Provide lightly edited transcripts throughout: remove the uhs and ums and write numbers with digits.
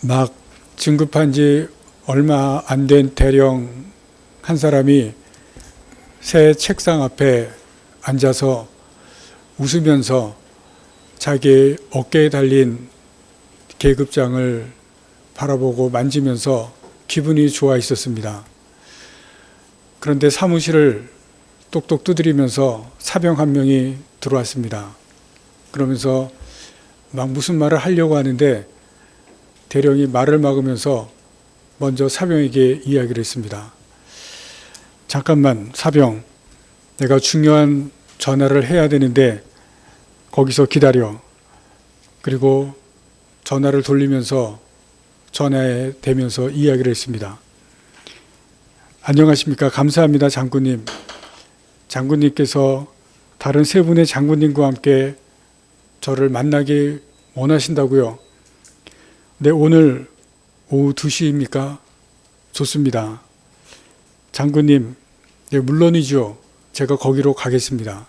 막 진급한 지 얼마 안 된 대령 한 사람이 새 책상 앞에 앉아서 웃으면서 자기 어깨에 달린 계급장을 바라보고 만지면서 기분이 좋아 있었습니다. 그런데 사무실을 똑똑 두드리면서 사병 한 명이 들어왔습니다. 그러면서 막 무슨 말을 하려고 하는데 대령이 말을 막으면서 먼저 사병에게 이야기를 했습니다. 잠깐만, 사병, 내가 중요한 전화를 해야 되는데 거기서 기다려. 그리고 전화를 돌리면서 전화에 대면서 이야기를 했습니다. 안녕하십니까? 감사합니다, 장군님. 장군님께서 다른 세 분의 장군님과 함께 저를 만나기 원하신다고요? 네, 오늘 오후 2시입니까? 좋습니다. 장군님, 네, 물론이죠. 제가 거기로 가겠습니다.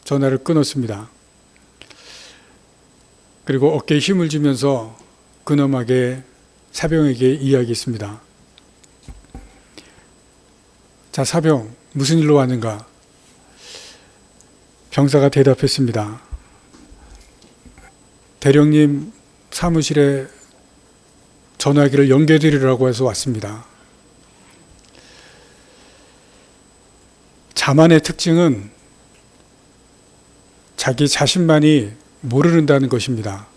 전화를 끊었습니다. 그리고 어깨에 힘을 주면서 근엄하게 사병에게 이야기했습니다. 자, 사병, 무슨 일로 왔는가? 병사가 대답했습니다. 대령님 사무실에 전화기를 연결드리라고 해서 왔습니다. 자만의 특징은 자기 자신만이 모르는다는 것입니다.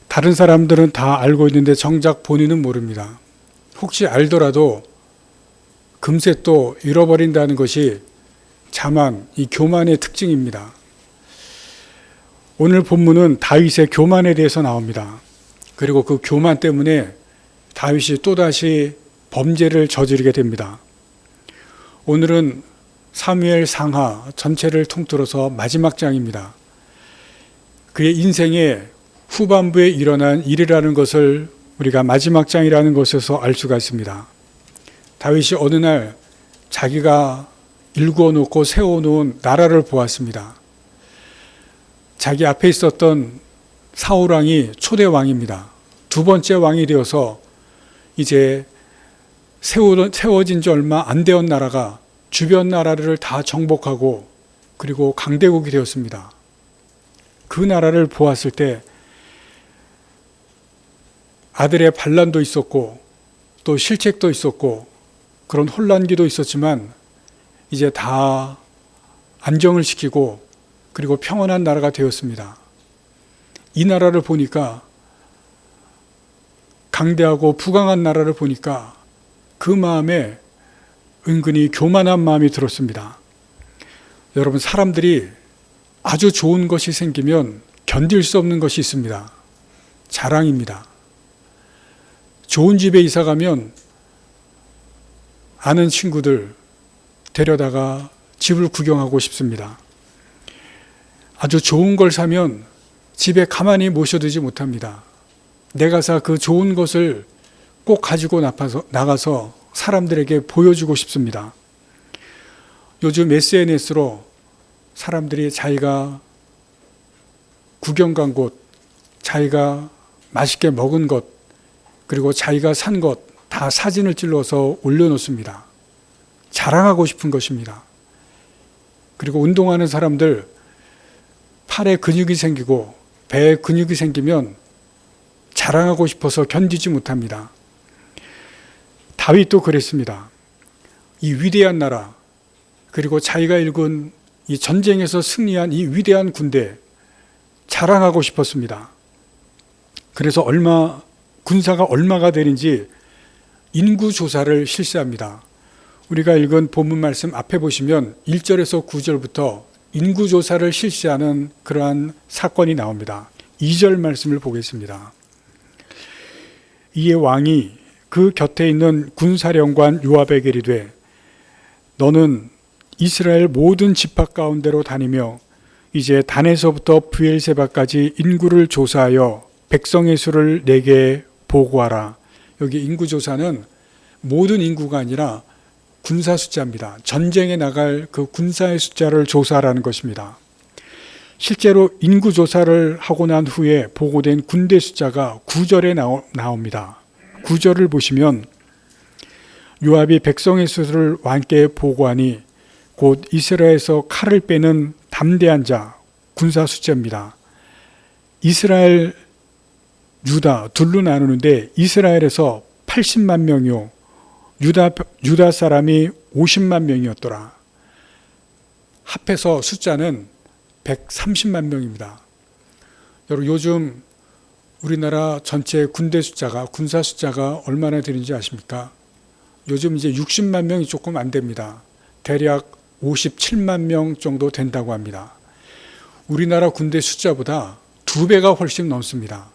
다른 사람들은 다 알고 있는데 정작 본인은 모릅니다. 혹시 알더라도 금세 또 잃어버린다는 것이 자만, 이 교만의 특징입니다. 오늘 본문은 다윗의 교만에 대해서 나옵니다. 그리고 그 교만 때문에 다윗이 또다시 범죄를 저지르게 됩니다. 오늘은 사무엘 상하 전체를 통틀어서 마지막 장입니다. 그의 인생의 후반부에 일어난 일이라는 것을 우리가 마지막 장이라는 것에서 알 수가 있습니다. 다윗이 어느 날 자기가 일구어 놓고 세워놓은 나라를 보았습니다. 자기 앞에 있었던 사울 왕이 초대 왕입니다. 두 번째 왕이 되어서 이제 세워진 지 얼마 안 되었 나라가 주변 나라를 다 정복하고 그리고 강대국이 되었습니다. 그 나라를 보았을 때 아들의 반란도 있었고 또 실책도 있었고 그런 혼란기도 있었지만 이제 다 안정을 시키고 그리고 평온한 나라가 되었습니다. 이 나라를 보니까 강대하고 부강한 나라를 보니까 그 마음에 은근히 교만한 마음이 들었습니다. 여러분, 사람들이 아주 좋은 것이 생기면 견딜 수 없는 것이 있습니다. 자랑입니다. 좋은 집에 이사 가면 아는 친구들 데려다가 집을 구경하고 싶습니다. 아주 좋은 걸 사면 집에 가만히 모셔두지 못합니다. 내가 사 그 좋은 것을 꼭 가지고 나가서 사람들에게 보여주고 싶습니다. 요즘 SNS로 사람들이 자기가 구경 간 곳, 자기가 맛있게 먹은 것, 그리고 자기가 산 것 다 사진을 찔러서 올려놓습니다. 자랑하고 싶은 것입니다. 그리고 운동하는 사람들 팔에 근육이 생기고 배에 근육이 생기면 자랑하고 싶어서 견디지 못합니다. 다윗도 그랬습니다. 이 위대한 나라, 그리고 자기가 일군 이 전쟁에서 승리한 이 위대한 군대 자랑하고 싶었습니다. 그래서 군사가 얼마가 되는지 인구조사를 실시합니다. 우리가 읽은 본문 말씀 앞에 보시면 1절에서 9절부터 인구조사를 실시하는 그러한 사건이 나옵니다. 2절 말씀을 보겠습니다. 이에 왕이 그 곁에 있는 군사령관 요압에게 이르되 너는 이스라엘 모든 지파 가운데로 다니며 이제 단에서부터 브엘세바까지 인구를 조사하여 백성의 수를 내게 보고하라. 여기 인구조사는 모든 인구가 아니라 군사 숫자입니다. 전쟁에 나갈 그 군사의 숫자를 조사하라는 것입니다. 실제로 인구조사를 하고 난 후에 보고된 군대 숫자가 9절에 나옵니다. 9절을 보시면 요압이 백성의 수를 왕께 보고하니 곧 이스라엘에서 칼을 빼는 담대한 자 군사 숫자입니다. 이스라엘, 유다 둘로 나누는데 이스라엘에서 80만 명이요 유다 사람이 50만 명이었더라. 합해서 숫자는 130만 명입니다. 여러분, 요즘 우리나라 전체 군대 숫자가, 군사 숫자가 얼마나 되는지 아십니까? 요즘 이제 60만 명이 조금 안 됩니다. 대략 57만 명 정도 된다고 합니다. 우리나라 군대 숫자보다 2배가 훨씬 넘습니다.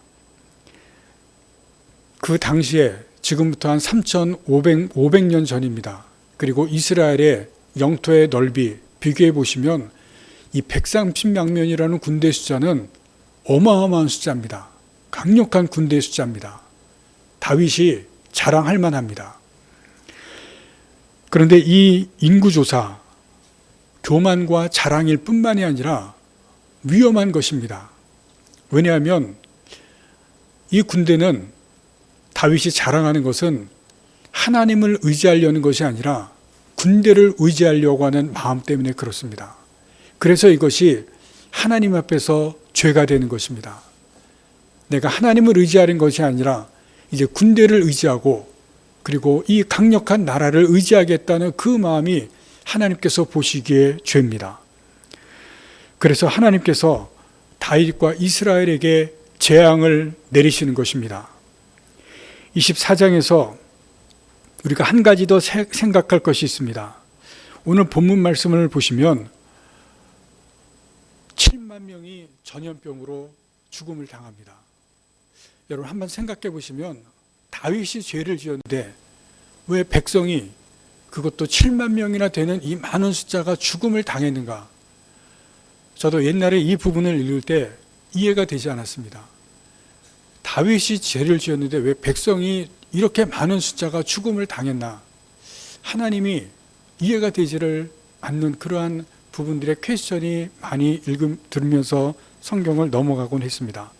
그 당시에 지금부터 한 3,500년 전입니다. 그리고 이스라엘의 영토의 넓이 비교해 보시면 이 130만 명이라는 군대 숫자는 어마어마한 숫자입니다. 강력한 군대 숫자입니다. 다윗이 자랑할 만합니다. 그런데 이 인구조사, 교만과 자랑일 뿐만이 아니라 위험한 것입니다. 왜냐하면 이 군대는 다윗이 자랑하는 것은 하나님을 의지하려는 것이 아니라 군대를 의지하려고 하는 마음 때문에 그렇습니다. 그래서 이것이 하나님 앞에서 죄가 되는 것입니다. 내가 하나님을 의지하는 것이 아니라 이제 군대를 의지하고 그리고 이 강력한 나라를 의지하겠다는 그 마음이 하나님께서 보시기에 죄입니다. 그래서 하나님께서 다윗과 이스라엘에게 재앙을 내리시는 것입니다. 24장에서 우리가 한 가지 더 생각할 것이 있습니다. 오늘 본문 말씀을 보시면 7만 명이 전염병으로 죽음을 당합니다. 여러분, 한번 생각해 보시면 다윗이 죄를 지었는데 왜 백성이, 그것도 7만 명이나 되는 이 많은 숫자가 죽음을 당했는가? 저도 옛날에 이 부분을 읽을 때 이해가 되지 않았습니다. 다윗이 죄를 지었는데 왜 백성이 이렇게 많은 숫자가 죽음을 당했나? 하나님이 이해가 되지를 않는 그러한 부분들의 퀘스천이 많이 들으면서 성경을 넘어가곤 했습니다.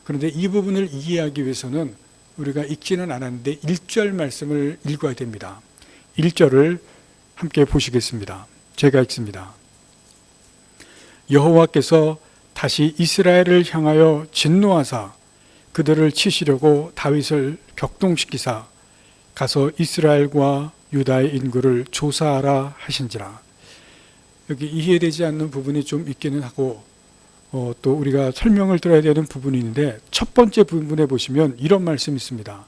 그런데 이 부분을 이해하기 위해서는 우리가 읽지는 않았는데 1절 말씀을 읽어야 됩니다. 1절을 함께 보시겠습니다. 제가 읽습니다. 여호와께서 다시 이스라엘을 향하여 진노하사 그들을 치시려고 다윗을 격동시키사 가서 이스라엘과 유다의 인구를 조사하라 하신지라. 여기 이해되지 않는 부분이 좀 있기는 하고 또 우리가 설명을 들어야 되는 부분이 있는데, 첫 번째 부분에 보시면 이런 말씀이 있습니다.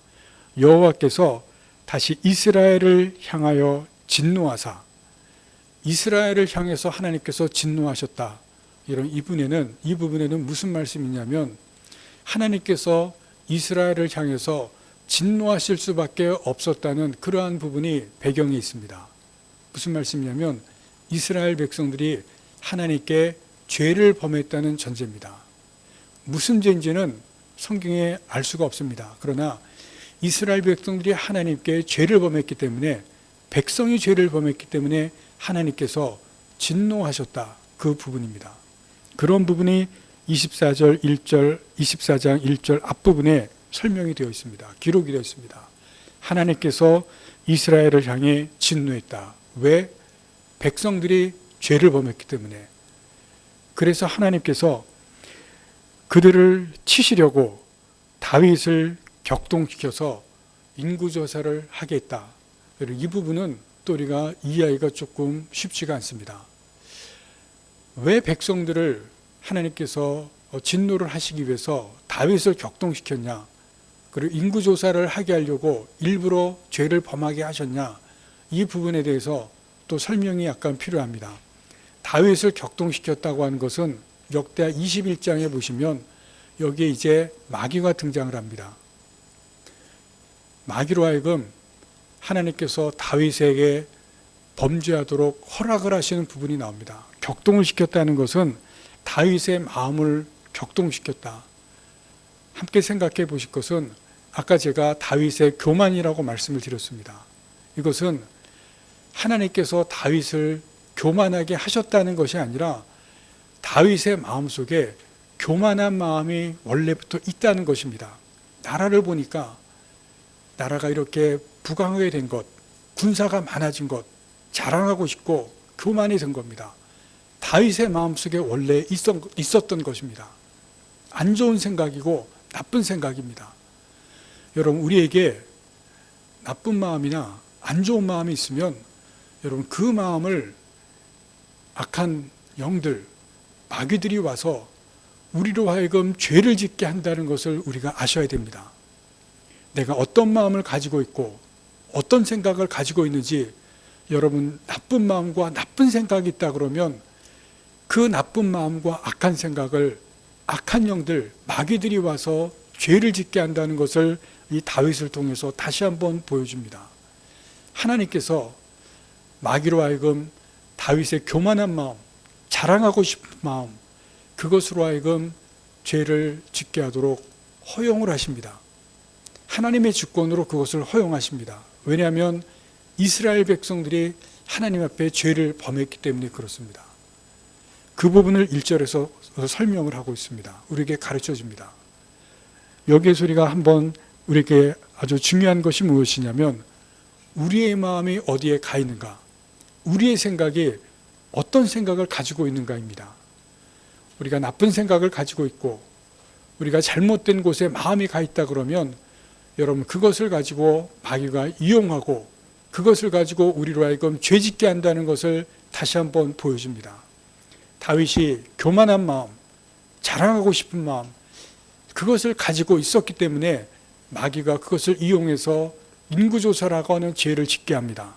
여호와께서 다시 이스라엘을 향하여 진노하사, 이스라엘을 향해서 하나님께서 진노하셨다. 이 부분에는 무슨 말씀이냐면 하나님께서 이스라엘을 향해서 진노하실 수밖에 없었다는 그러한 부분이 배경이 있습니다. 무슨 말씀이냐면 이스라엘 백성들이 하나님께 죄를 범했다는 전제입니다. 무슨 죄인지는 성경에 알 수가 없습니다. 그러나 이스라엘 백성들이 하나님께 죄를 범했기 때문에, 백성이 죄를 범했기 때문에 하나님께서 진노하셨다. 그 부분입니다. 그런 부분이 24장 1절 앞부분에 설명이 되어 있습니다. 기록이 되어 있습니다. 하나님께서 이스라엘을 향해 진노했다. 왜? 백성들이 죄를 범했기 때문에. 그래서 하나님께서 그들을 치시려고 다윗을 격동시켜서 인구조사를 하겠다. 이 부분은 또 우리가 이해하기가 조금 쉽지가 않습니다. 왜 백성들을 하나님께서 진노를 하시기 위해서 다윗을 격동시켰냐, 그리고 인구조사를 하게 하려고 일부러 죄를 범하게 하셨냐, 이 부분에 대해서 또 설명이 약간 필요합니다. 다윗을 격동시켰다고 하는 것은 역대하 21장에 보시면 여기에 이제 마귀가 등장을 합니다. 마귀로 하여금 하나님께서 다윗에게 범죄하도록 허락을 하시는 부분이 나옵니다. 격동을 시켰다는 것은 다윗의 마음을 격동시켰다. 함께 생각해 보실 것은 아까 제가 다윗의 교만이라고 말씀을 드렸습니다. 이것은 하나님께서 다윗을 교만하게 하셨다는 것이 아니라 다윗의 마음속에 교만한 마음이 원래부터 있다는 것입니다. 나라를 보니까 나라가 이렇게 부강하게 된 것, 군사가 많아진 것, 자랑하고 싶고 교만이 된 겁니다. 다윗의 마음속에 원래 있었던 것입니다. 안 좋은 생각이고 나쁜 생각입니다. 여러분, 우리에게 나쁜 마음이나 안 좋은 마음이 있으면 여러분, 그 마음을 악한 영들, 마귀들이 와서 우리로 하여금 죄를 짓게 한다는 것을 우리가 아셔야 됩니다. 내가 어떤 마음을 가지고 있고 어떤 생각을 가지고 있는지, 여러분, 나쁜 마음과 나쁜 생각이 있다 그러면 그 나쁜 마음과 악한 생각을 악한 영들, 마귀들이 와서 죄를 짓게 한다는 것을 이 다윗을 통해서 다시 한번 보여줍니다. 하나님께서 마귀로 하여금 다윗의 교만한 마음, 자랑하고 싶은 마음, 그것으로 하여금 죄를 짓게 하도록 허용을 하십니다. 하나님의 주권으로 그것을 허용하십니다. 왜냐하면 이스라엘 백성들이 하나님 앞에 죄를 범했기 때문에 그렇습니다. 그 부분을 1절에서 설명을 하고 있습니다. 우리에게 가르쳐 줍니다. 여기에서 우리가 한번 우리에게 아주 중요한 것이 무엇이냐면, 우리의 마음이 어디에 가 있는가, 우리의 생각이 어떤 생각을 가지고 있는가입니다. 우리가 나쁜 생각을 가지고 있고 우리가 잘못된 곳에 마음이 가 있다 그러면 여러분, 그것을 가지고 마귀가 이용하고 그것을 가지고 우리로 하여금 죄짓게 한다는 것을 다시 한번 보여줍니다. 다윗이 교만한 마음, 자랑하고 싶은 마음, 그것을 가지고 있었기 때문에 마귀가 그것을 이용해서 인구조사라고 하는 죄를 짓게 합니다.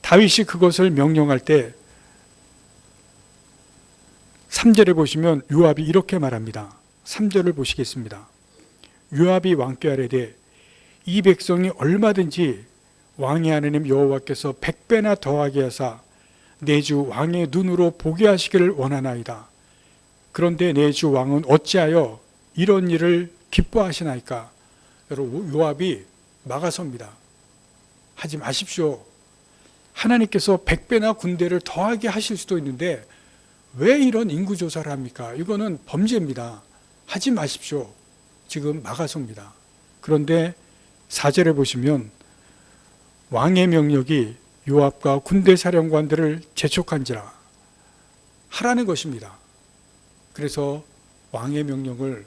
다윗이 그것을 명령할 때 3절에 보시면 요압이 이렇게 말합니다. 3절을 보시겠습니다. 요압이 왕께 아뢰되 이 백성이 얼마든지 왕의 하나님 여호와께서 100배나 더하게 하사 내 주 왕의 눈으로 보게 하시기를 원하나이다. 그런데 내 주 왕은 어찌하여 이런 일을 기뻐하시나이까? 여러분, 요압이 막아섭니다. 하지 마십시오. 하나님께서 100배나 군대를 더하게 하실 수도 있는데 왜 이런 인구조사를 합니까? 이거는 범죄입니다. 하지 마십시오. 지금 막아섭니다. 그런데 4절에 보시면 왕의 명령이 요압과 군대 사령관들을 재촉한지라 하라는 것입니다. 그래서 왕의 명령을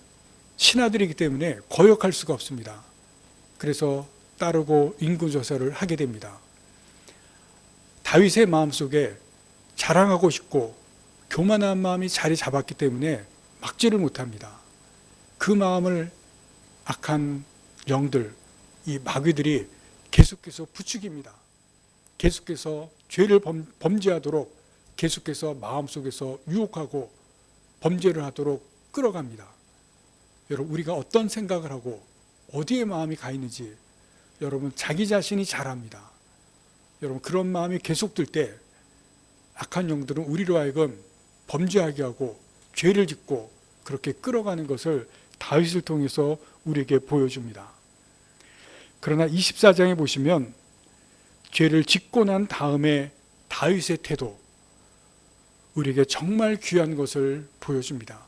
신하들이기 때문에 거역할 수가 없습니다. 그래서 따르고 인구조사를 하게 됩니다. 다윗의 마음속에 자랑하고 싶고 교만한 마음이 자리 잡았기 때문에 막지를 못합니다. 그 마음을 악한 영들, 이 마귀들이 계속해서 부추깁니다. 계속해서 죄를 범죄하도록 계속해서 마음속에서 유혹하고 범죄를 하도록 끌어갑니다. 여러분, 우리가 어떤 생각을 하고 어디에 마음이 가 있는지 여러분 자기 자신이 잘 압니다. 여러분, 그런 마음이 계속될 때 악한 영들은 우리로 하여금 범죄하게 하고 죄를 짓고 그렇게 끌어가는 것을 다윗을 통해서 우리에게 보여줍니다. 그러나 24장에 보시면 죄를 짓고 난 다음에 다윗의 태도, 우리에게 정말 귀한 것을 보여줍니다.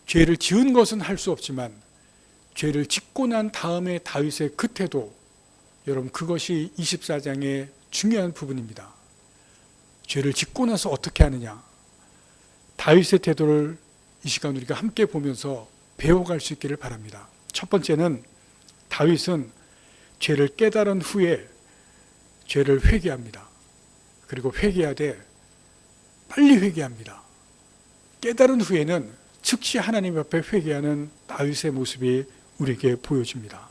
죄를 지은 것은 할 수 없지만 죄를 짓고 난 다음에 다윗의 그 태도, 여러분, 그것이 24장의 중요한 부분입니다. 죄를 짓고 나서 어떻게 하느냐, 다윗의 태도를 이 시간 우리가 함께 보면서 배워갈 수 있기를 바랍니다. 첫 번째는 다윗은 죄를 깨달은 후에 죄를 회개합니다. 그리고 회개하되 빨리 회개합니다. 깨달은 후에는 즉시 하나님 앞에 회개하는 다윗의 모습이 우리에게 보여집니다.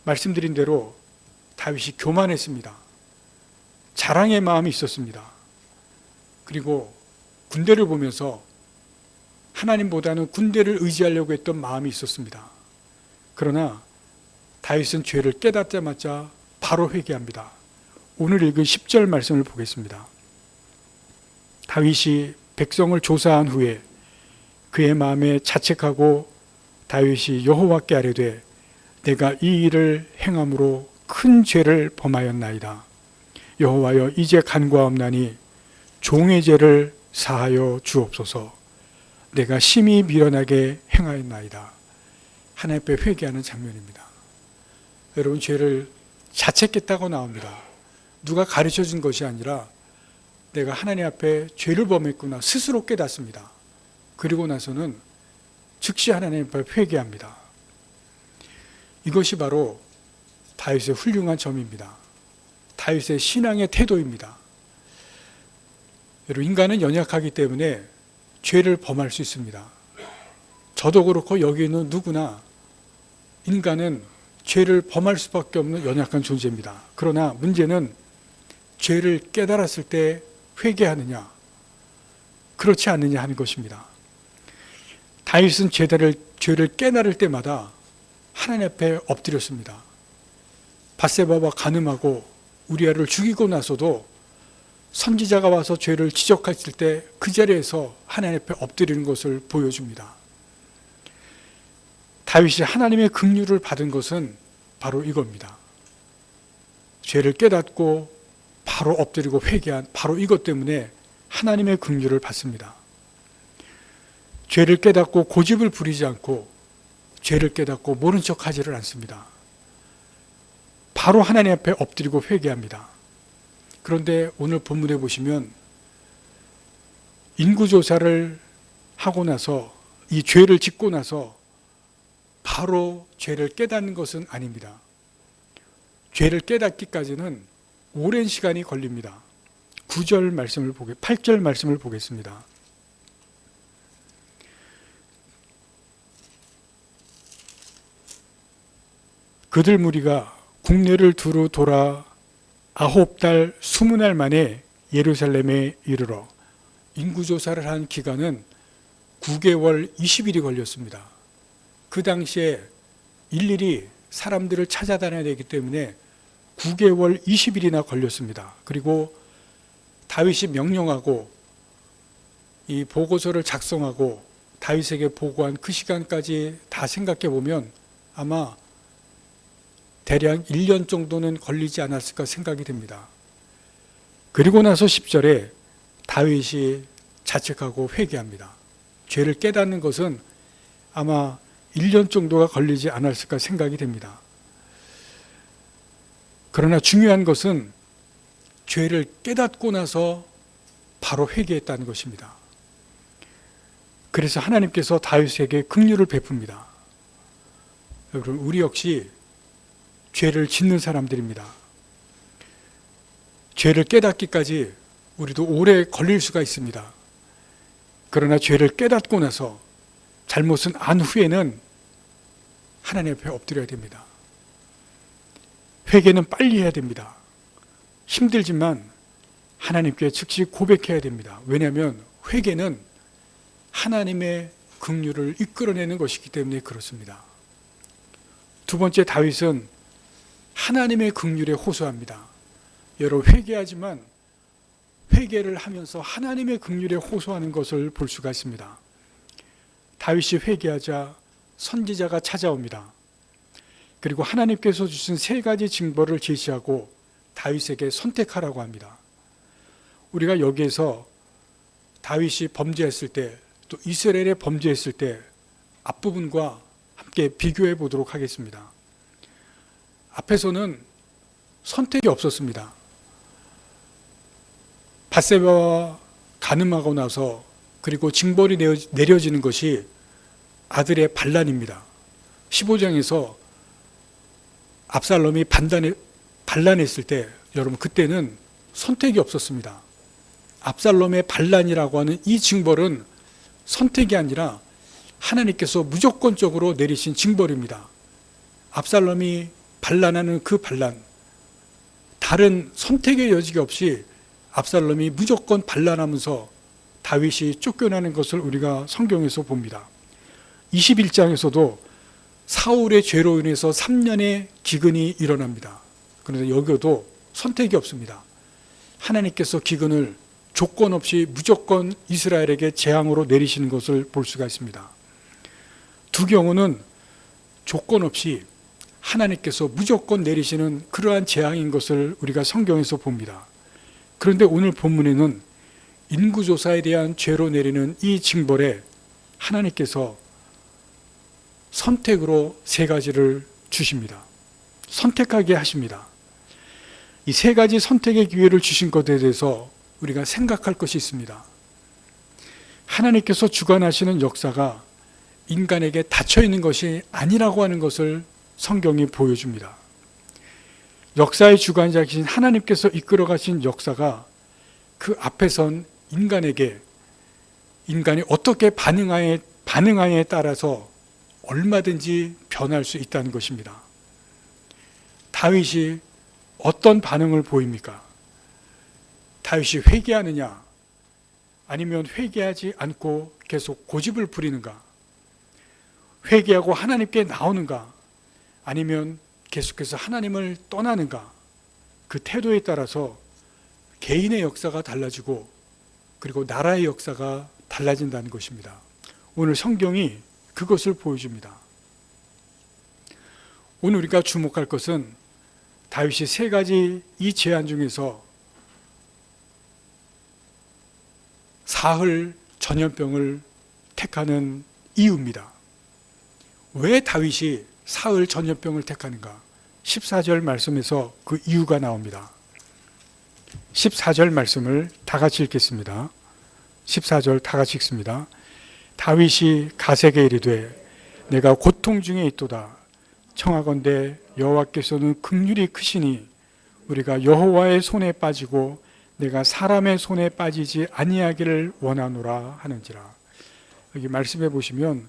말씀드린 대로 다윗이 교만했습니다. 자랑의 마음이 있었습니다. 그리고 군대를 보면서 하나님보다는 군대를 의지하려고 했던 마음이 있었습니다. 그러나 다윗은 죄를 깨닫자마자 바로 회개합니다. 오늘 읽은 10절 말씀을 보겠습니다. 다윗이 백성을 조사한 후에 그의 마음에 자책하고 다윗이 여호와께 아뢰되 내가 이 일을 행함으로 큰 죄를 범하였나이다. 여호와여, 이제 간과하옵나니 종의 죄를 사하여 주옵소서. 내가 심히 미련하게 행하였나이다. 하나님 앞에 회개하는 장면입니다. 여러분, 죄를 자책했다고 나옵니다. 누가 가르쳐 준 것이 아니라 내가 하나님 앞에 죄를 범했구나 스스로 깨닫습니다. 그리고 나서는 즉시 하나님 앞에 회개합니다. 이것이 바로 다윗의 훌륭한 점입니다. 다윗의 신앙의 태도입니다. 여러분, 인간은 연약하기 때문에 죄를 범할 수 있습니다. 저도 그렇고 여기 있는 누구나 인간은 죄를 범할 수밖에 없는 연약한 존재입니다. 그러나 문제는 죄를 깨달았을 때 회개하느냐, 그렇지 않느냐 하는 것입니다. 다윗은 죄를 깨달을 때마다 하나님 앞에 엎드렸습니다. 밧세바와 간음하고 우리아를 죽이고 나서도 선지자가 와서 죄를 지적했을 때 그 자리에서 하나님 앞에 엎드리는 것을 보여줍니다. 다윗이 하나님의 긍휼을 받은 것은 바로 이겁니다. 죄를 깨닫고 바로 엎드리고 회개한 바로 이것 때문에 하나님의 긍휼을 받습니다. 죄를 깨닫고 고집을 부리지 않고 죄를 깨닫고 모른 척하지를 않습니다. 바로 하나님 앞에 엎드리고 회개합니다. 그런데 오늘 본문에 보시면 인구조사를 하고 나서 이 죄를 짓고 나서 바로 죄를 깨닫는 것은 아닙니다. 죄를 깨닫기까지는 오랜 시간이 걸립니다. 8절 말씀을 보겠습니다. 그들 무리가 국내를 두루 돌아 9달 20날 만에 예루살렘에 이르러 인구조사를 한 기간은 9개월 20일이 걸렸습니다. 그 당시에 일일이 사람들을 찾아다녀야 되기 때문에 9개월 20일이나 걸렸습니다. 그리고 다윗이 명령하고 이 보고서를 작성하고 다윗에게 보고한 그 시간까지 다 생각해 보면 아마 대략 1년 정도는 걸리지 않았을까 생각이 됩니다. 그리고 나서 10절에 다윗이 자책하고 회개합니다. 죄를 깨닫는 것은 아마 1년 정도가 걸리지 않았을까 생각이 됩니다. 그러나 중요한 것은 죄를 깨닫고 나서 바로 회개했다는 것입니다. 그래서 하나님께서 다윗에게 긍휼을 베풉니다. 여러분, 우리 역시 죄를 짓는 사람들입니다. 죄를 깨닫기까지 우리도 오래 걸릴 수가 있습니다. 그러나 죄를 깨닫고 나서 잘못은 안 후에는 하나님 앞에 엎드려야 됩니다. 회개는 빨리 해야 됩니다. 힘들지만 하나님께 즉시 고백해야 됩니다. 왜냐하면 회개는 하나님의 긍휼을 이끌어내는 것이기 때문에 그렇습니다. 두 번째, 다윗은 하나님의 긍휼에 호소합니다. 여러분, 회개하지만 회개를 하면서 하나님의 긍휼에 호소하는 것을 볼 수가 있습니다. 다윗이 회개하자 선지자가 찾아옵니다. 그리고 하나님께서 주신 3가지 징벌을 제시하고 다윗에게 선택하라고 합니다. 우리가 여기에서 다윗이 범죄했을 때, 또 이스라엘의 범죄했을 때 앞부분과 함께 비교해 보도록 하겠습니다. 앞에서는 선택이 없었습니다. 밧세바와 간음하고 나서 그리고 징벌이 내려지는 것이 아들의 반란입니다. 15장에서 압살롬이 반란했을 때 여러분, 그때는 선택이 없었습니다. 압살롬의 반란이라고 하는 이 징벌은 선택이 아니라 하나님께서 무조건적으로 내리신 징벌입니다. 압살롬이 반란하는 그 반란, 다른 선택의 여지가 없이 압살롬이 무조건 반란하면서 다윗이 쫓겨나는 것을 우리가 성경에서 봅니다. 21장에서도 사울의 죄로 인해서 3년의 기근이 일어납니다. 그런데 여기도 선택이 없습니다. 하나님께서 기근을 조건 없이 무조건 이스라엘에게 재앙으로 내리시는 것을 볼 수가 있습니다. 두 경우는 조건 없이 하나님께서 무조건 내리시는 그러한 재앙인 것을 우리가 성경에서 봅니다. 그런데 오늘 본문에는 인구조사에 대한 죄로 내리는 이 징벌에 하나님께서 선택으로 세 가지를 주십니다. 선택하게 하십니다. 이 세 가지 선택의 기회를 주신 것에 대해서 우리가 생각할 것이 있습니다. 하나님께서 주관하시는 역사가 인간에게 닫혀 있는 것이 아니라고 하는 것을 성경이 보여줍니다. 역사의 주관자이신 하나님께서 이끌어 가신 역사가 그 앞에 선 인간이 어떻게 반응하에 따라서 얼마든지 변할 수 있다는 것입니다. 다윗이 어떤 반응을 보입니까? 다윗이 회개하느냐, 아니면 회개하지 않고 계속 고집을 부리는가? 회개하고 하나님께 나오는가? 아니면 계속해서 하나님을 떠나는가? 그 태도에 따라서 개인의 역사가 달라지고 그리고 나라의 역사가 달라진다는 것입니다. 오늘 성경이 그것을 보여줍니다. 오늘 우리가 주목할 것은 다윗이 세 가지 이 제안 중에서 사흘 전염병을 택하는 이유입니다. 왜 다윗이 사흘 전염병을 택하는가? 14절 말씀에서 그 이유가 나옵니다. 14절 말씀을 다 같이 읽겠습니다. 14절 다 같이 읽습니다. 다윗이 가세게 이르되 내가 고통 중에 있도다. 청하건대 여호와께서는 긍휼이 크시니 우리가 여호와의 손에 빠지고 내가 사람의 손에 빠지지 아니하기를 원하노라 하는지라. 여기 말씀해 보시면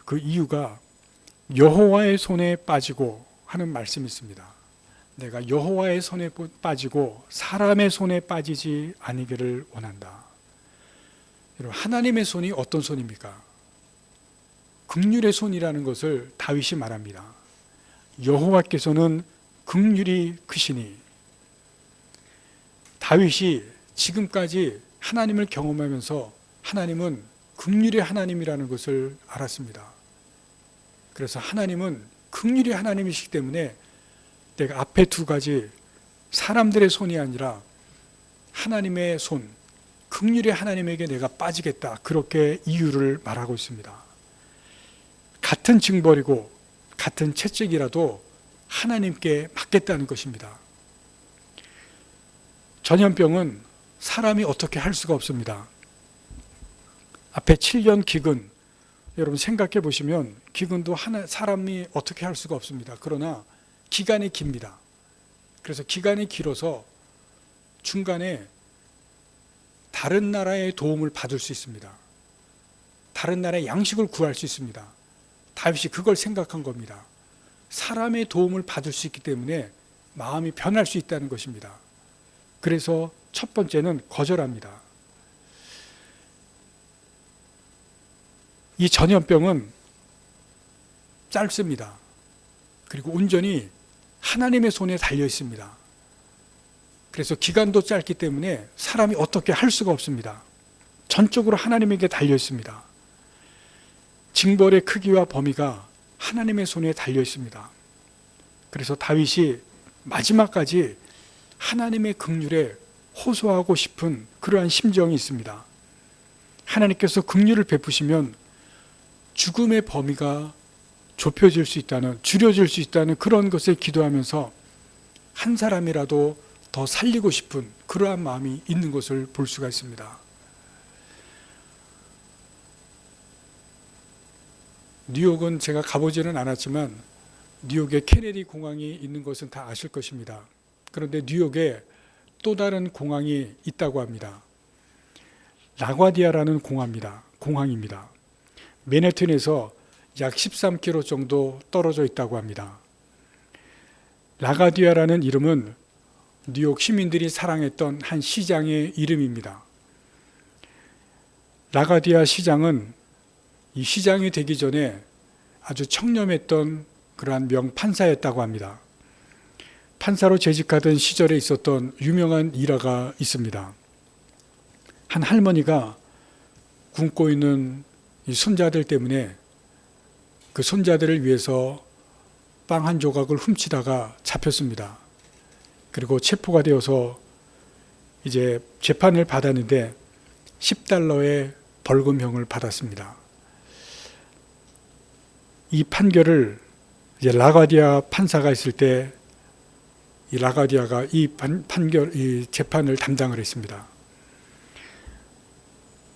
그 이유가 여호와의 손에 빠지고 하는 말씀이 있습니다. 내가 여호와의 손에 빠지고 사람의 손에 빠지지 아니기를 원한다. 여러분, 하나님의 손이 어떤 손입니까? 긍휼의 손이라는 것을 다윗이 말합니다. 여호와께서는 긍휼이 크시니. 다윗이 지금까지 하나님을 경험하면서 하나님은 긍휼의 하나님이라는 것을 알았습니다. 그래서 하나님은 긍휼의 하나님이시기 때문에 내가 앞에 두 가지 사람들의 손이 아니라 하나님의 손, 긍휼의 하나님에게 내가 빠지겠다, 그렇게 이유를 말하고 있습니다. 같은 징벌이고 같은 채찍이라도 하나님께 맞겠다는 것입니다. 전염병은 사람이 어떻게 할 수가 없습니다. 앞에 7년 기근, 여러분 생각해 보시면 기근도 사람이 어떻게 할 수가 없습니다. 그러나 기간이 깁니다. 그래서 기간이 길어서 중간에 다른 나라의 도움을 받을 수 있습니다. 다른 나라의 양식을 구할 수 있습니다. 다윗이 그걸 생각한 겁니다. 사람의 도움을 받을 수 있기 때문에 마음이 변할 수 있다는 것입니다. 그래서 첫 번째는 거절합니다. 이 전염병은 짧습니다. 그리고 온전히 하나님의 손에 달려 있습니다. 그래서 기간도 짧기 때문에 사람이 어떻게 할 수가 없습니다. 전적으로 하나님에게 달려 있습니다. 징벌의 크기와 범위가 하나님의 손에 달려 있습니다. 그래서 다윗이 마지막까지 하나님의 긍휼에 호소하고 싶은 그러한 심정이 있습니다. 하나님께서 긍휼을 베푸시면 죽음의 범위가 좁혀질 수 있다는, 줄여질 수 있다는 그런 것을 기도하면서 한 사람이라도 더 살리고 싶은 그러한 마음이 있는 것을 볼 수가 있습니다. 뉴욕은 제가 가보지는 않았지만 뉴욕에 케네디 공항이 있는 것은 다 아실 것입니다. 그런데 뉴욕에 또 다른 공항이 있다고 합니다. 라과디아라는 공항입니다. 맨해튼에서 약 13km 정도 떨어져 있다고 합니다. 라과디아라는 이름은 뉴욕 시민들이 사랑했던 한 시장의 이름입니다. 라과디아 시장은 이 시장이 되기 전에 아주 청렴했던 그러한 명판사였다고 합니다. 판사로 재직하던 시절에 있었던 유명한 일화가 있습니다. 한 할머니가 굶고 있는 이 손자들 때문에 그 손자들을 위해서 빵 한 조각을 훔치다가 잡혔습니다. 그리고 체포가 되어서 이제 재판을 받았는데 $10의 벌금형을 받았습니다. 이 판결을 이제 라가디아 판사가 있을 때 이 라가디아가 이 재판을 담당을 했습니다.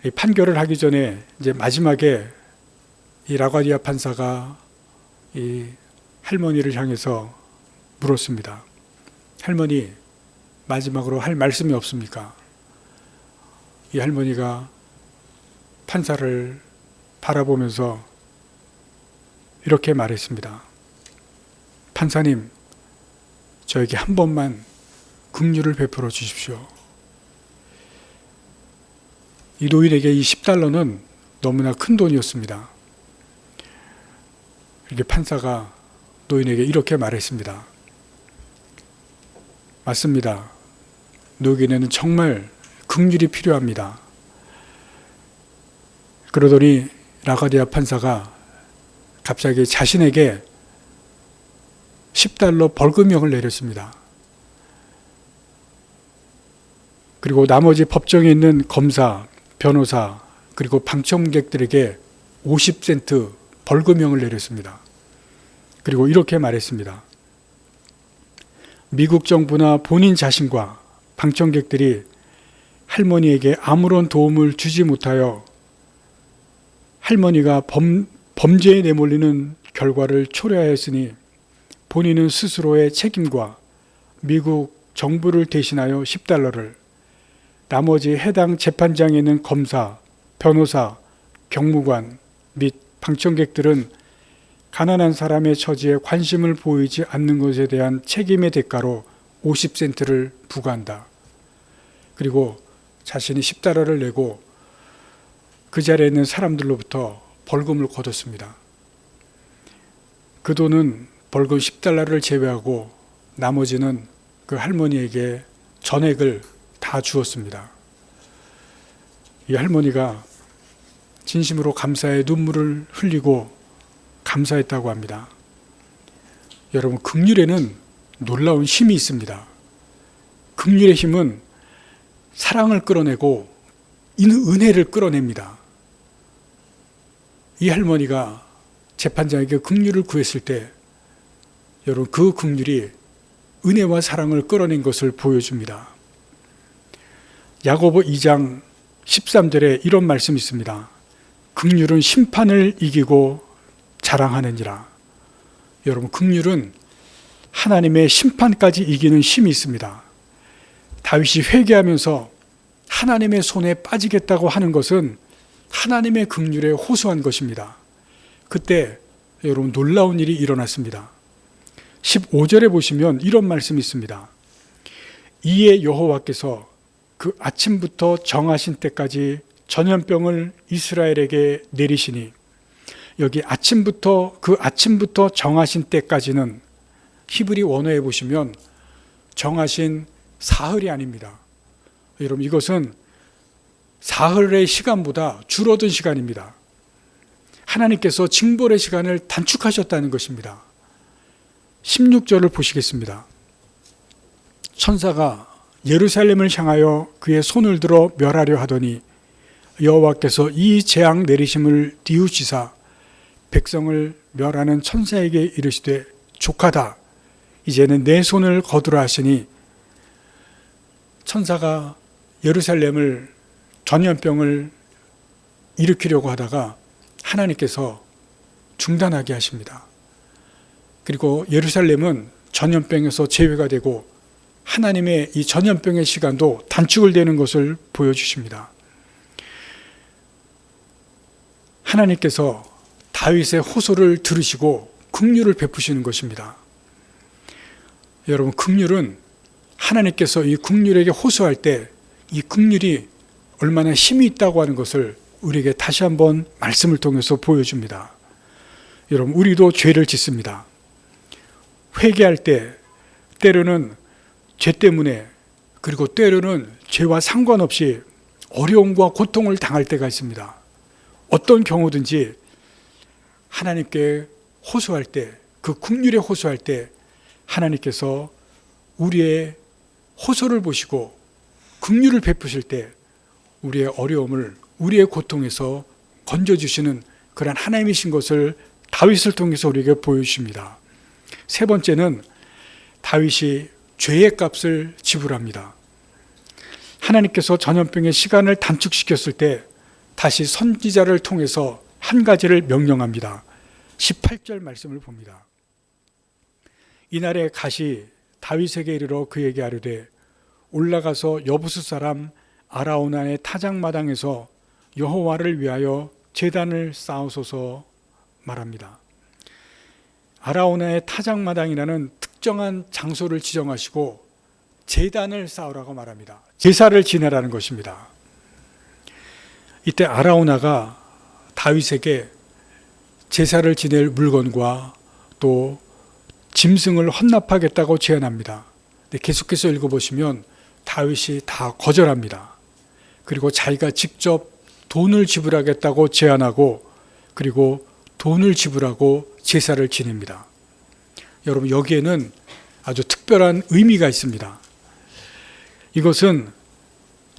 이 판결을 하기 전에 이제 마지막에 이 라가디아 판사가 이 할머니를 향해서 물었습니다. 할머니, 마지막으로 할 말씀이 없습니까? 이 할머니가 판사를 바라보면서 이렇게 말했습니다. 판사님, 저에게 한 번만 긍휼을 베풀어 주십시오. 이 노인에게 이 $10는 너무나 큰 돈이었습니다. 이렇게 판사가 노인에게 이렇게 말했습니다. 맞습니다. 노인에게는 정말 긍휼이 필요합니다. 그러더니 라가디아 판사가 갑자기 자신에게 $10 벌금형을 내렸습니다. 그리고 나머지 법정에 있는 검사, 변호사, 그리고 방청객들에게 50센트 벌금형을 내렸습니다. 그리고 이렇게 말했습니다. 미국 정부나 본인 자신과 방청객들이 할머니에게 아무런 도움을 주지 못하여 할머니가 범죄에 내몰리는 결과를 초래하였으니 본인은 스스로의 책임과 미국 정부를 대신하여 $10를, 나머지 해당 재판장에 있는 검사, 변호사, 경무관 및 방청객들은 가난한 사람의 처지에 관심을 보이지 않는 것에 대한 책임의 대가로 50센트를 부과한다. 그리고 자신이 $10를 내고 그 자리에 있는 사람들로부터 벌금을 거뒀습니다. 그 돈은 벌금 $10를 제외하고 나머지는 그 할머니에게 전액을 다 주었습니다. 이 할머니가 진심으로 감사의 눈물을 흘리고 감사했다고 합니다. 여러분, 긍휼에는 놀라운 힘이 있습니다. 긍휼의 힘은 사랑을 끌어내고 은혜를 끌어냅니다. 이 할머니가 재판장에게 긍휼을 구했을 때 여러분, 그 긍휼이 은혜와 사랑을 끌어낸 것을 보여줍니다. 야고보 2장 13절에 이런 말씀이 있습니다. 긍휼은 심판을 이기고 자랑하느니라. 여러분, 긍휼은 하나님의 심판까지 이기는 힘이 있습니다. 다윗이 회개하면서 하나님의 손에 빠지겠다고 하는 것은 하나님의 긍휼에 호소한 것입니다. 그때 여러분, 놀라운 일이 일어났습니다. 15절에 보시면 이런 말씀이 있습니다. 이에 여호와께서 그 아침부터 정하신 때까지 전염병을 이스라엘에게 내리시니, 여기 그 아침부터 정하신 때까지는 히브리 원어에 보시면 정하신 사흘이 아닙니다. 여러분, 이것은 사흘의 시간보다 줄어든 시간입니다. 하나님께서 징벌의 시간을 단축하셨다는 것입니다. 16절을 보시겠습니다. 천사가 예루살렘을 향하여 그의 손을 들어 멸하려 하더니 여호와께서 이 재앙 내리심을 뉘우치사 백성을 멸하는 천사에게 이르시되 족하다, 이제는 내 손을 거두라 하시니, 천사가 예루살렘을 전염병을 일으키려고 하다가 하나님께서 중단하게 하십니다. 그리고 예루살렘은 전염병에서 제외가 되고 하나님의 이 전염병의 시간도 단축을 되는 것을 보여주십니다. 하나님께서 다윗의 호소를 들으시고 긍휼을 베푸시는 것입니다. 여러분, 긍휼은 하나님께서 이 긍휼에게 호소할 때 이 긍휼이 얼마나 힘이 있다고 하는 것을 우리에게 다시 한번 말씀을 통해서 보여줍니다. 여러분, 우리도 죄를 짓습니다. 회개할 때 때로는 죄 때문에, 그리고 때로는 죄와 상관없이 어려움과 고통을 당할 때가 있습니다. 어떤 경우든지 하나님께 호소할 때, 그 긍휼에 호소할 때 하나님께서 우리의 호소를 보시고 긍휼을 베푸실 때 우리의 어려움을, 우리의 고통에서 건져주시는 그런 하나님이신 것을 다윗을 통해서 우리에게 보여주십니다. 세 번째는 다윗이 죄의 값을 지불합니다. 하나님께서 전염병의 시간을 단축시켰을 때 다시 선지자를 통해서 한 가지를 명령합니다. 18절 말씀을 봅니다. 이날에 갓이 다윗에게 이르러 그에게 아뢰되 올라가서 여부스 사람 아라우나의 타작마당에서 여호와를 위하여 제단을 쌓으소서 말합니다. 아라우나의 타작마당이라는 특정한 장소를 지정하시고 제단을 쌓으라고 말합니다. 제사를 지내라는 것입니다. 이때 아라우나가 다윗에게 제사를 지낼 물건과 또 짐승을 헌납하겠다고 제안합니다. 근데 계속해서 읽어보시면 다윗이 다 거절합니다. 그리고 자기가 직접 돈을 지불하겠다고 제안하고 그리고 돈을 지불하고 제사를 지냅니다. 여러분, 여기에는 아주 특별한 의미가 있습니다. 이것은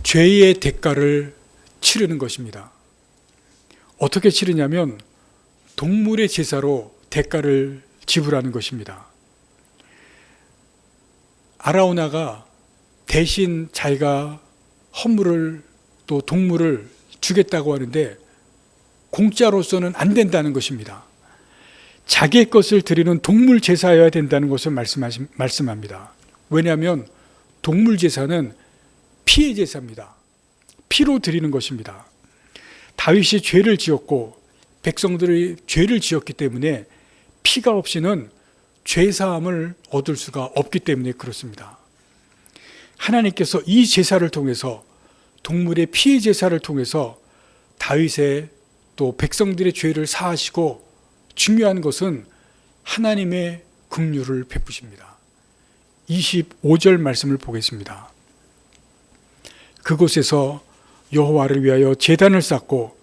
죄의 대가를 치르는 것입니다. 어떻게 치르냐면 동물의 제사로 대가를 지불하는 것입니다. 아라우나가 대신 자기가 헌물을 또 동물을 주겠다고 하는데 공짜로서는 안 된다는 것입니다. 자기의 것을 드리는 동물 제사여야 된다는 것을 말씀합니다. 왜냐하면 동물 제사는 피의 제사입니다. 피로 드리는 것입니다. 다윗이 죄를 지었고 백성들이 죄를 지었기 때문에 피가 없이는 죄사함을 얻을 수가 없기 때문에 그렇습니다. 하나님께서 이 제사를 통해서, 동물의 피의 제사를 통해서 다윗의 또 백성들의 죄를 사하시고, 중요한 것은 하나님의 긍휼을 베푸십니다. 25절 말씀을 보겠습니다. 그곳에서 여호와를 위하여 제단을 쌓고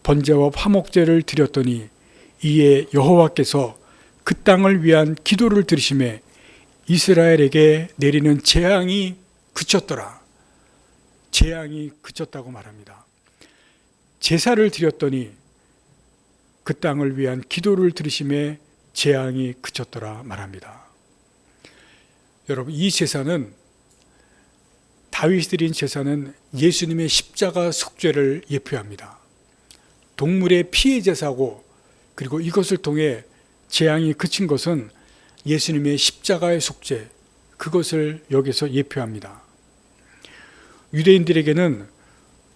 번제와 화목제를 드렸더니 이에 여호와께서 그 땅을 위한 기도를 들으시매 이스라엘에게 내리는 재앙이 그쳤더라. 재앙이 그쳤다고 말합니다. 제사를 드렸더니 그 땅을 위한 기도를 들으시매 재앙이 그쳤더라 말합니다. 여러분, 이 제사는, 다윗이 드린 제사는 예수님의 십자가 속죄를 예표합니다. 동물의 피의 제사고, 그리고 이것을 통해 재앙이 그친 것은 예수님의 십자가의 속죄, 그것을 여기서 예표합니다. 유대인들에게는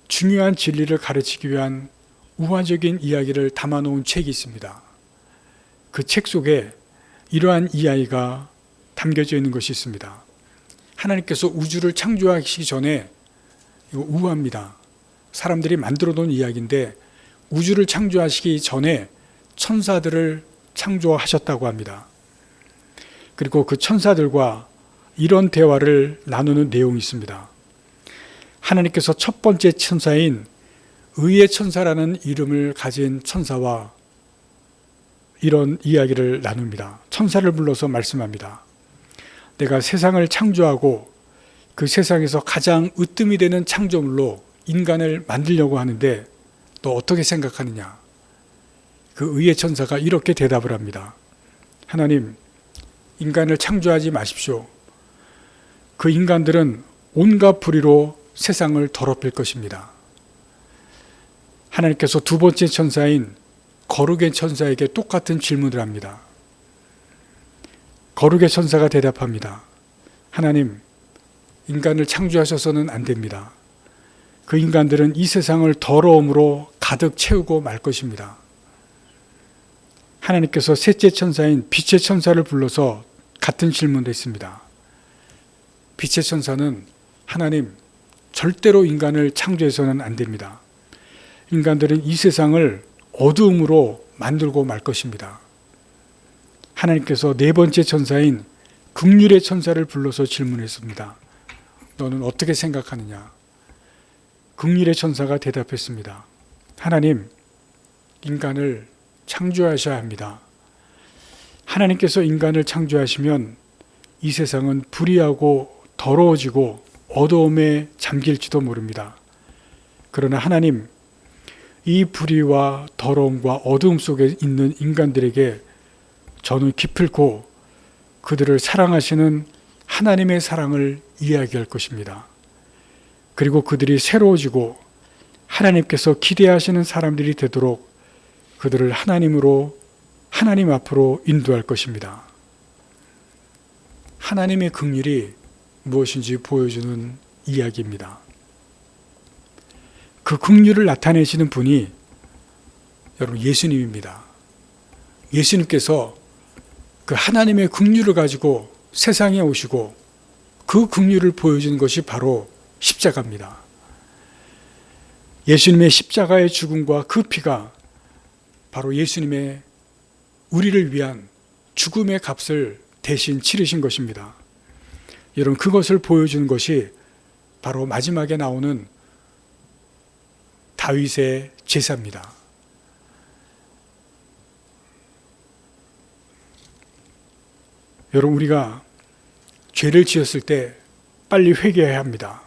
중요한 진리를 가르치기 위한 우화적인 이야기를 담아놓은 책이 있습니다. 그 책 속에 이러한 이야기가 담겨져 있는 것이 있습니다. 하나님께서 우주를 창조하시기 전에, 이거 우화입니다. 사람들이 만들어 놓은 이야기인데, 우주를 창조하시기 전에 천사들을 창조하셨다고 합니다. 그리고 그 천사들과 이런 대화를 나누는 내용이 있습니다. 하나님께서 첫 번째 천사인 의의 천사라는 이름을 가진 천사와 이런 이야기를 나눕니다. 천사를 불러서 말씀합니다. 내가 세상을 창조하고 그 세상에서 가장 으뜸이 되는 창조물로 인간을 만들려고 하는데 너 어떻게 생각하느냐? 그 의의 천사가 이렇게 대답을 합니다. 하나님, 인간을 창조하지 마십시오. 그 인간들은 온갖 불의로 세상을 더럽힐 것입니다. 하나님께서 두 번째 천사인 거룩의 천사에게 똑같은 질문을 합니다. 거룩의 천사가 대답합니다. 하나님, 인간을 창조하셔서는 안 됩니다. 그 인간들은 이 세상을 더러움으로 가득 채우고 말 것입니다. 하나님께서 셋째 천사인 빛의 천사를 불러서 같은 질문을 했습니다. 빛의 천사는 하나님, 절대로 인간을 창조해서는 안 됩니다. 인간들은 이 세상을 어두움으로 만들고 말 것입니다. 하나님께서 네 번째 천사인 긍휼의 천사를 불러서 질문했습니다. 너는 어떻게 생각하느냐? 긍휼의 천사가 대답했습니다. 하나님, 인간을 창조하셔야 합니다. 하나님께서 인간을 창조하시면 이 세상은 불의하고 더러워지고 어두움에 잠길지도 모릅니다. 그러나 하나님, 이 불의와 더러움과 어두움 속에 있는 인간들에게 저는 기필코 그들을 사랑하시는 하나님의 사랑을 이야기할 것입니다. 그리고 그들이 새로워지고 하나님께서 기대하시는 사람들이 되도록 그들을 하나님 앞으로 인도할 것입니다. 하나님의 긍휼이 무엇인지 보여주는 이야기입니다. 그 긍휼을 나타내시는 분이 여러분 예수님입니다. 예수님께서 그 하나님의 긍휼을 가지고 세상에 오시고 그 긍휼을 보여준 것이 바로 십자가입니다. 예수님의 십자가의 죽음과 그 피가 바로 예수님의 우리를 위한 죽음의 값을 대신 치르신 것입니다. 여러분, 그것을 보여주는 것이 바로 마지막에 나오는 다윗의 제사입니다. 여러분, 우리가 죄를 지었을 때 빨리 회개해야 합니다.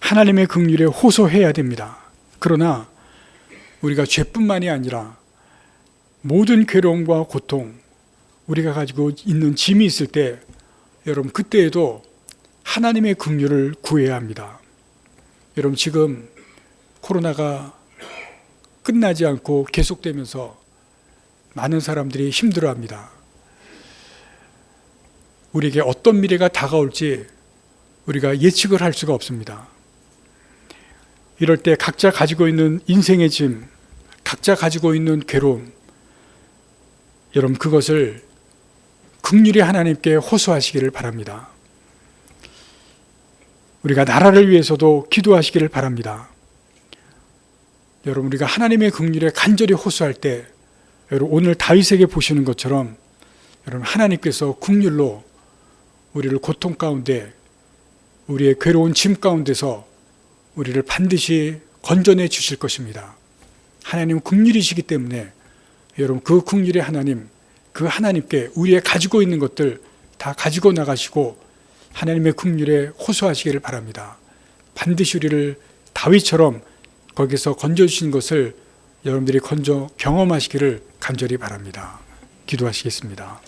하나님의 긍휼에 호소해야 됩니다. 그러나 우리가 죄뿐만이 아니라 모든 괴로움과 고통, 우리가 가지고 있는 짐이 있을 때 여러분, 그때에도 하나님의 긍휼을 구해야 합니다. 여러분, 지금 코로나가 끝나지 않고 계속되면서 많은 사람들이 힘들어합니다. 우리에게 어떤 미래가 다가올지 우리가 예측을 할 수가 없습니다. 이럴 때 각자 가지고 있는 인생의 짐, 각자 가지고 있는 괴로움, 여러분, 그것을 긍휼히 하나님께 호소하시기를 바랍니다. 우리가 나라를 위해서도 기도하시기를 바랍니다. 여러분, 우리가 하나님의 긍휼에 간절히 호소할 때 여러분, 오늘 다윗에게 보시는 것처럼 여러분, 하나님께서 긍휼로 우리를 고통 가운데, 우리의 괴로운 짐 가운데서 우리를 반드시 건져내 주실 것입니다. 하나님은 긍휼이시기 때문에 여러분, 그 긍휼의 하나님, 그 하나님께 우리의 가지고 있는 것들 다 가지고 나가시고 하나님의 긍휼에 호소하시기를 바랍니다. 반드시 우리를 다윗처럼 거기서 건져주신 것을 여러분들이 경험하시기를 간절히 바랍니다. 기도하시겠습니다.